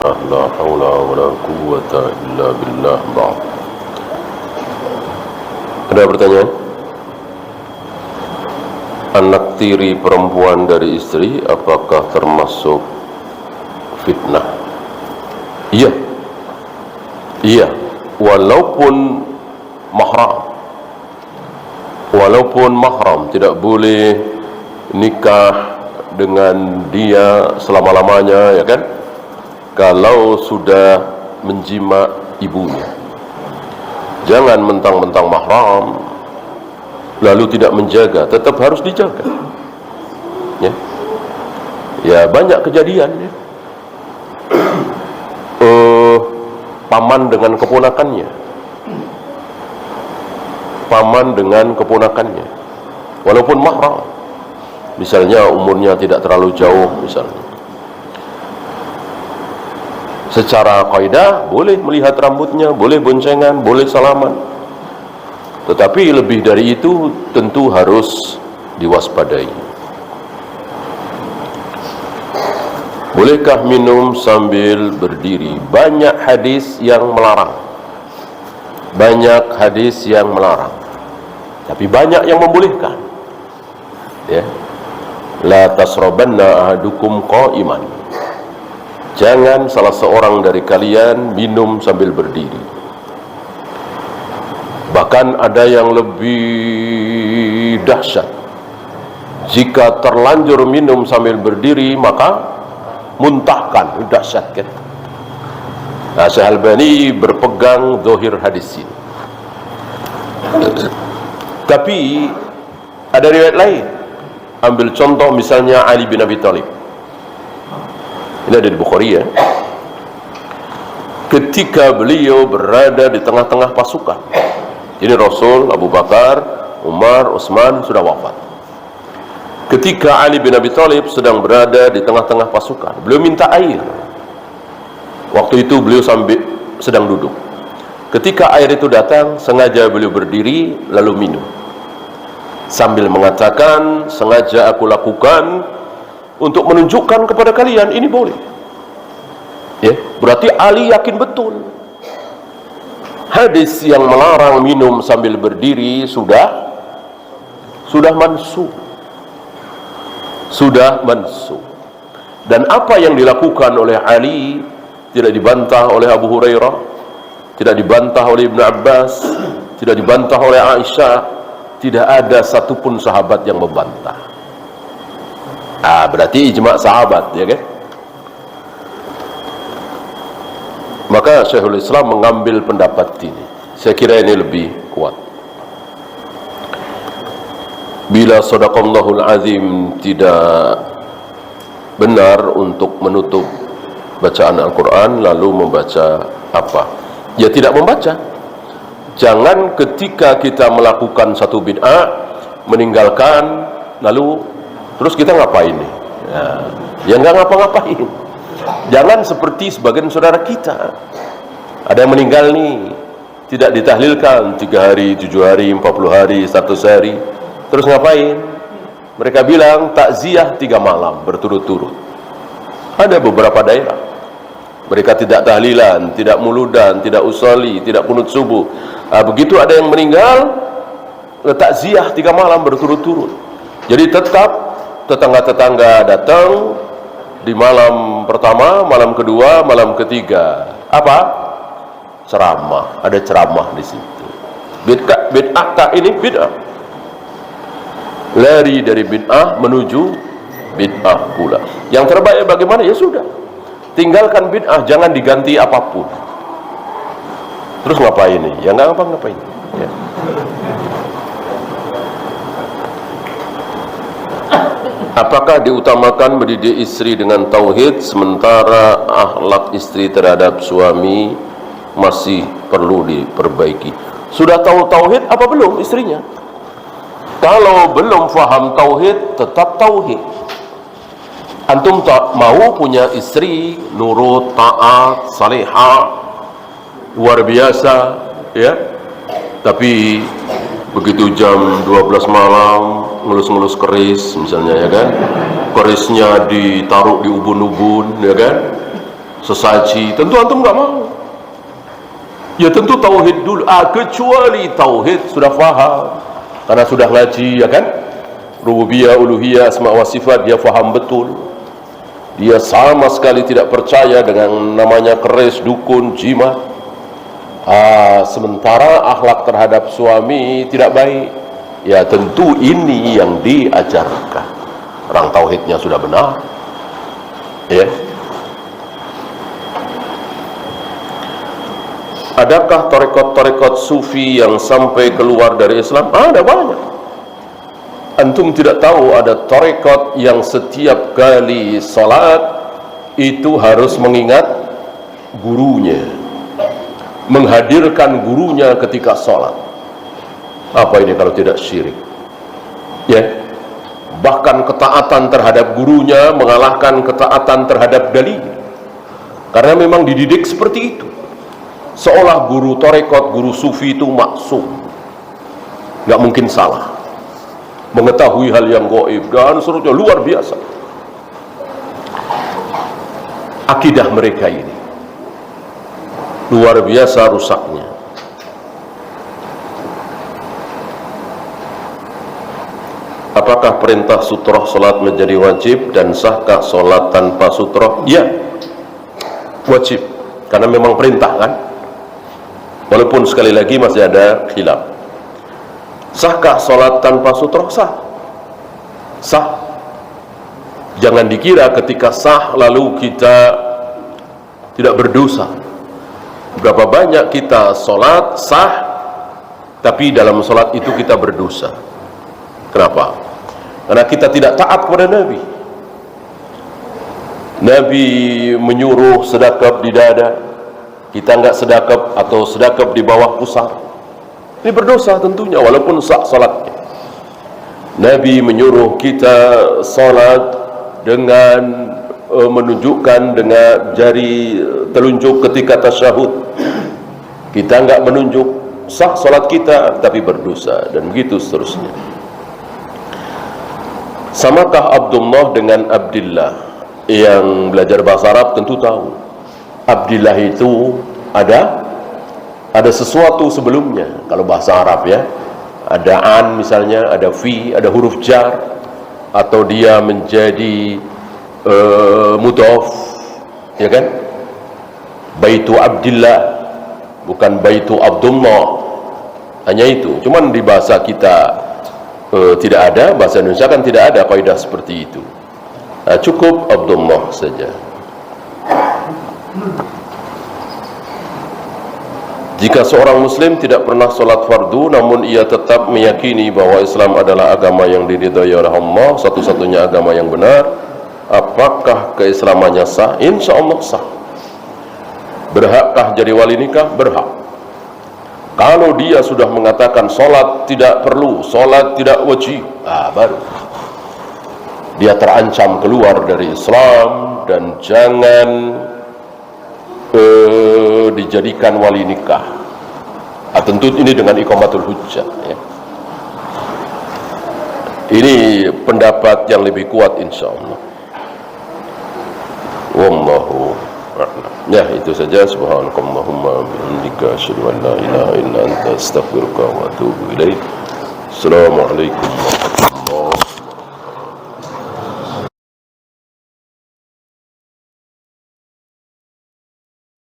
La haula wala quwwata illa billah. Ada pertanyaan? Anak tiri perempuan dari istri apakah termasuk fitnah? Iya. Iya, walaupun mahram tidak boleh nikah dengan dia selama-lamanya, ya kan? Kalau sudah menjima ibunya, jangan mentang-mentang mahram lalu tidak menjaga, tetap harus dijaga. Ya banyak kejadian ya. Paman dengan keponakannya, walaupun mahram, misalnya umurnya tidak terlalu jauh, misalnya secara kaidah boleh melihat rambutnya, boleh boncengan, boleh salaman, tetapi lebih dari itu tentu harus diwaspadai. Bolehkah minum sambil berdiri? Banyak hadis yang melarang, tapi banyak yang membolehkan. Ya, la tasrabanna ahadukum qa'iman. Jangan salah seorang dari kalian minum sambil berdiri. Bahkan ada yang lebih dahsyat. Jika terlanjur minum sambil berdiri, maka muntahkan. Dahsyat kan? Nah, Syekh Albani berpegang zahir hadis ini. Tapi ada riwayat lain. Ambil contoh misalnya Ali bin Abi Thalib. Ini ada di Bukhari ya. Ketika beliau berada di tengah-tengah pasukan, ini Rasul, Abu Bakar, Umar, Utsman sudah wafat. Ketika Ali bin Abi Thalib sedang berada di tengah-tengah pasukan, beliau minta air. Waktu itu beliau sedang duduk. Ketika air itu datang, sengaja beliau berdiri lalu minum, sambil mengatakan, sengaja aku lakukan untuk menunjukkan kepada kalian ini boleh. Ya, berarti Ali yakin betul hadis yang melarang minum sambil berdiri sudah mansuh. Dan apa yang dilakukan oleh Ali tidak dibantah oleh Abu Hurairah, tidak dibantah oleh Ibnu Abbas, tidak dibantah oleh Aisyah. Tidak ada satupun sahabat yang membantah. Berarti ijma' sahabat, ya kan? Maka Syekhul Islam mengambil pendapat ini. Saya kira ini lebih kuat. Bila sadaqallahul azim tidak benar untuk menutup bacaan Al-Quran lalu membaca apa? Ya tidak membaca. Jangan ketika kita melakukan satu bid'ah, meninggalkan, lalu terus kita ngapain nih? Ya nggak ngapa-ngapain. Jangan seperti sebagian saudara kita. Ada yang meninggal nih, tidak ditahlilkan 3 hari, 7 hari, 40 hari, 100 hari. Terus ngapain? Mereka bilang takziah 3 malam berturut-turut. Ada beberapa daerah mereka tidak tahlilan, tidak muludan, tidak usoli, tidak kunut subuh. Begitu ada yang meninggal, takziah 3 malam berturut-turut. Jadi tetap tetangga-tetangga datang di malam pertama, malam kedua, malam ketiga. Apa? Ceramah. Ada ceramah di situ. Bid'ah ini bid'ah. Lari dari bid'ah menuju bid'ah pula. Yang terbaik bagaimana? Ya sudah, tinggalkan bid'ah, jangan diganti apapun. Terus ngapain nih? Ya nggak ngapa-ngapain. Ya. Apakah diutamakan mendidik istri dengan tauhid sementara akhlak istri terhadap suami masih perlu diperbaiki? Sudah tahu tauhid apa belum istrinya? Kalau belum faham tauhid, tetap tauhid. Antum tak mau punya istri nurut, taat, salihah, luar biasa, ya. Tapi begitu jam 12 malam ngelus-ngelus keris misalnya, ya kan, kerisnya ditaruh di ubun-ubun, ya kan, sesaji, tentu antum nggak mau. Ya tentu tauhid dulu, kecuali tauhid sudah faham, karena sudah ngaji, ya kan, rububiyah, uluhiyah, asma wa sifat, dia faham betul, dia sama sekali tidak percaya dengan namanya keris, dukun, jimat. Sementara akhlak terhadap suami tidak baik, ya tentu ini yang diajarkan. Orang tauhidnya sudah benar, ya. Adakah tarekat-tarekat sufi yang sampai keluar dari Islam? Ada banyak. Antum tidak tahu ada tarekat yang setiap kali salat itu harus mengingat gurunya, menghadirkan gurunya ketika salat. Apa ini kalau tidak syirik? Ya. Bahkan ketaatan terhadap gurunya mengalahkan ketaatan terhadap dalil. Karena memang dididik seperti itu. Seolah guru tarekat, guru sufi itu maksum, nggak mungkin salah, mengetahui hal yang gaib dan seterusnya, luar biasa. Akidah mereka ini luar biasa rusaknya. Apakah perintah sutroh salat menjadi wajib dan sahkah salat tanpa sutroh? Ya, wajib, karena memang perintah kan. Walaupun sekali lagi masih ada khilaf. Sahkah salat tanpa sutroh? Sah. Sah. Jangan dikira ketika sah lalu kita tidak berdosa. Berapa banyak kita salat sah, tapi dalam salat itu kita berdosa. Kenapa? Karena kita tidak taat kepada Nabi. Nabi menyuruh sedekap di dada, kita enggak sedekap atau sedekap di bawah pusar. Ini berdosa tentunya walaupun sah salatnya. Nabi menyuruh kita salat dengan menunjukkan dengan jari telunjuk ketika tasyahud. Kita enggak menunjuk, sah salat kita tapi berdosa, dan begitu seterusnya. Samakah Abdullah dengan Abdillah? Yang belajar bahasa Arab tentu tahu. Abdillah itu ada sesuatu sebelumnya. Kalau bahasa Arab ya, ada an misalnya, ada fi, ada huruf jar, atau dia menjadi mudhaf, ya kan? Baitu Abdillah, bukan Baitu Abdullah. Hanya itu. Cuman di bahasa kita tidak ada, bahasa Indonesia kan tidak ada kaidah seperti itu. Cukup Abdullah saja. Jika seorang muslim tidak pernah sholat fardu namun ia tetap meyakini bahwa Islam adalah agama yang diridhai oleh Allah, satu-satunya agama yang benar, apakah keislamannya sah? Insya Allah sah. Berhakkah jadi wali nikah? Berhak. Kalau dia sudah mengatakan sholat tidak perlu, sholat tidak wajib, baru dia terancam keluar dari Islam dan jangan dijadikan wali nikah. Tentu ini dengan iqamatul hujjah ya. Ini pendapat yang lebih kuat insyaallah. Wallahu a'lam. Ya, itu saja. Subhanakallahumma wa bihamdika asyhadu an la ilaha illa anta astaghfiruka wa atubu ilaik. Assalamualaikum.